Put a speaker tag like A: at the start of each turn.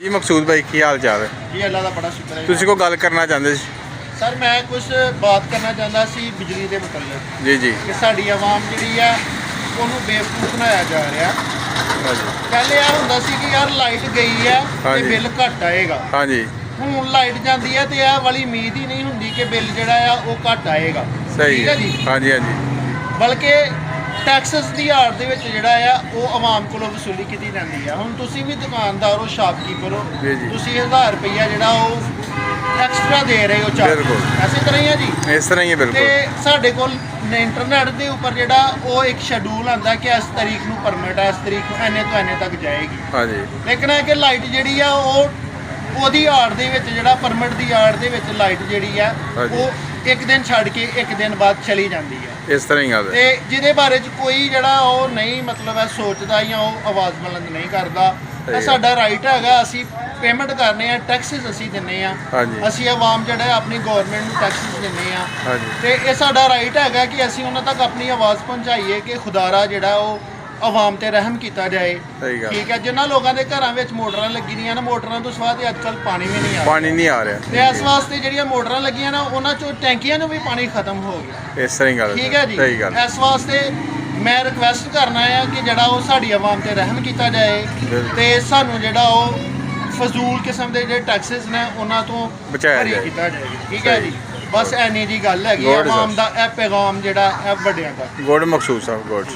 A: जी मकसूद भाई की हाल चाल है
B: जी अल्लाह का बड़ा शुक्र है।
A: तुसी को गल करना चाहते
B: सर मैं कुछ बात करना चाहता सी बिजली के मुतल्लिक
A: जी जी
B: कि साडी आवाम जी है ਉਹਨੂੰ ਬੇਵਕੂਫ ਬਣਾਇਆ ਜਾ ਰਿਹਾ।
A: हाँ जी
B: ਪਹਿਲੇ ਇਹ ਹੁੰਦਾ ਸੀ ਕਿ ਯਾਰ ਲਾਈਟ ਗਈ ਹੈ ਤੇ
A: ਹਾਂਜੀ।
B: ਬਿੱਲ ਘੱਟ ਆਏਗਾ।
A: हाँ जी
B: ਹੁਣ ਲਾਈਟ ਜਾਂਦੀ ਹੈ ਤੇ ਇਹ ਵਾਲੀ ਉਮੀਦ ਹੀ ਨਹੀਂ ਹੁੰਦੀ ਕਿ ਬਿੱਲ ਜਿਹੜਾ ਆ ਉਹ ਘੱਟ ਆਏਗਾ।
A: सही
B: ਠੀਕ
A: है
B: ਹੈ ਜੀ।
A: हाँ जी हाँ जी
B: ਬਲਕਿ ਟੈਕਸਸ ਦੀ ਆੜ ਦੇ ਵਿੱਚ ਜਿਹੜਾ ਆ ਉਹ ਆਵਾਮ ਕੋਲੋਂ ਵਸੂਲੀ ਕੀਤੀ ਜਾਂਦੀ ਆ। ਹੁਣ ਤੁਸੀਂ ਵੀ ਦੁਕਾਨਦਾਰ ਹੋ, ਸ਼ਾਪਕੀਪਰ ਹੋ,
A: ਜੀ ਜੀ
B: ਤੁਸੀਂ 1000 ਰੁਪਈਆ ਜਿਹੜਾ ਉਹ ਐਕਸਟਰਾ ਦੇ ਰਹੇ ਹੋ ਚਾਰਜ।
A: ਬਿਲਕੁਲ।
B: ਐਸੇ ਤਰ੍ਹਾਂ ਹੀ ਆ ਜੀ।
A: इस तरह ही है बिल्कुल
B: ਤੇ ਸਾਡੇ ਕੋਲ ਇੰਟਰਨੈਟ ਦੇ ਉੱਪਰ ਜਿਹੜਾ ਉਹ ਇੱਕ ਸ਼ੈਡਿਊਲ ਆਂਦਾ ਕਿ ਇਸ ਤਾਰੀਖ ਨੂੰ ਪਰਮਿਟ ਹੈ, ਇਸ ਤਾਰੀਖ ਨੂੰ ਇੰਨੇ ਤੋਂ ਇੰਨੇ ਤੱਕ ਜਾਏਗੀ।
A: हाँ जी
B: ਲੇਕਿਨ ਇਹ ਕਿ ਲਾਈਟ ਜਿਹੜੀ ਆ ਉਹਦੀ ਆੜ ਦੇ ਵਿੱਚ ਜਿਹੜਾ ਪਰਮਿਟ ਦੀ ਆੜ ਦੇ ਵਿੱਚ ਲਾਈਟ ਜਿਹੜੀ ਆ
A: ਹਾਂਜੀ।
B: ਉਹ ਇੱਕ ਦਿਨ ਛੱਡ ਕੇ ਇੱਕ ਦਿਨ ਬਾਅਦ ਚਲੀ ਜਾਂਦੀ ਹੈ।
A: इस तरह ही गल है
B: ਤੇ ਜਿਹਦੇ ਬਾਰੇ ਚ ਕੋਈ ਜਿਹੜਾ ਉਹ ਨਹੀਂ ਮਤਲਬ ਹੈ ਸੋਚਦਾ ਜਾਂ ਉਹ ਆਵਾਜ਼ ਬੁਲੰਦ ਨਹੀਂ ਕਰਦਾ।
A: ਸਹੀ
B: ਇਹ
A: ਹੈ।
B: ਸਾਡਾ ਰਾਈਟ ਹੈਗਾ, ਅਸੀਂ ਪੇਮੈਂਟ ਕਰਨੇ ਆ, ਟੈਕਸਿਸ ਅਸੀਂ ਦਿੰਨੇ ਆ।
A: ਹਾਂਜੀ।
B: ਅਸੀਂ ਆਵਾਮ ਜਿਹੜਾ ਹੈ ਆਪਣੀ ਗਵਰਨਮੈਂਟ ਨੂੰ ਟੈਕਸਿਸ ਦਿੰਨੇ ਆ।
A: हाँ जी
B: ਤੇ ਇਹ ਸਾਡਾ ਰਾਈਟ ਹੈਗਾ ਕਿ ਅਸੀਂ ਉਹਨਾਂ ਤੱਕ ਆਪਣੀ ਆਵਾਜ਼ ਪਹੁੰਚਾਈਏ ਕਿ ਖੁਦਾਰਾ ਜਿਹੜਾ ਉਹ ਆਵਾਮ ਤੇ ਰਹਿਮ ਕੀਤਾ ਜਾਏ।
A: सही गल
B: ਠੀਕ ਹੈ। ਜਿਨ੍ਹਾਂ ਲੋਕਾਂ ਦੇ ਘਰਾਂ ਵਿੱਚ ਮੋਟਰਾਂ ਲੱਗੀਆਂ ਨੇ, ਮੋਟਰਾਂ ਤੋਂ ਸਵਾਦ ਅੱਜ ਕੱਲ੍ਹ ਪਾਣੀ ਵੀ ਨਹੀਂ ਆ ਰਿਹਾ।
A: पानी नहीं आ रहा
B: ਤੇ ਇਸ ਵਾਸਤੇ ਜਿਹੜੀਆਂ ਮੋਟਰਾਂ ਲੱਗੀਆਂ ਨਾ ਉਹਨਾਂ ਚੋਂ ਟੈਂਕੀਆਂ ਨੂੰ ਵੀ ਪਾਣੀ ਖਤਮ ਹੋ ਗਿਆ।
A: इस तरह ही गल
B: ਠੀਕ ਹੈ ਜੀ।
A: सही गल
B: ਇਸ ਵਾਸਤੇ ਮੈਂ ਰਿਕਵੈਸਟ ਕਰਨਾ ਹੈ ਕਿ ਜਿਹੜਾ ਉਹ ਸਾਡੀ ਆਵਾਮ ਤੇ ਰਹਿਮ ਕੀਤਾ ਜਾਏ
A: ਬਿਲਕੁਲ।
B: ਤੇ ਸਾਨੂੰ ਜਿਹੜਾ ਉਹ ਫਜ਼ੂਲ ਕਿਸਮ ਦੇ ਜਿਹੜੇ ਟੈਕਸਿਸ ਨੇ ਉਹਨਾਂ ਤੋਂ
A: ਬਚਾਇਆ
B: ਪਰਹੇਜ਼
A: ਜਾਏ।
B: ਕੀਤਾ ਜਾਏ। ਠੀਕ ਹੈ
A: ਸਹੀ।
B: ਜੀ। ਬਸ ਐਨੀ ਜੀ ਗੱਲ ਹੈਗੀ ਆ।
A: Good, sir.
B: ਆਵਾਮ ਦਾ ਇਹ ਪੈਗਾਮ ਜਿਹੜਾ ਇਹ ਵੱਡਿਆਂ ਦਾ।
A: गुड मकसूद साहब गुड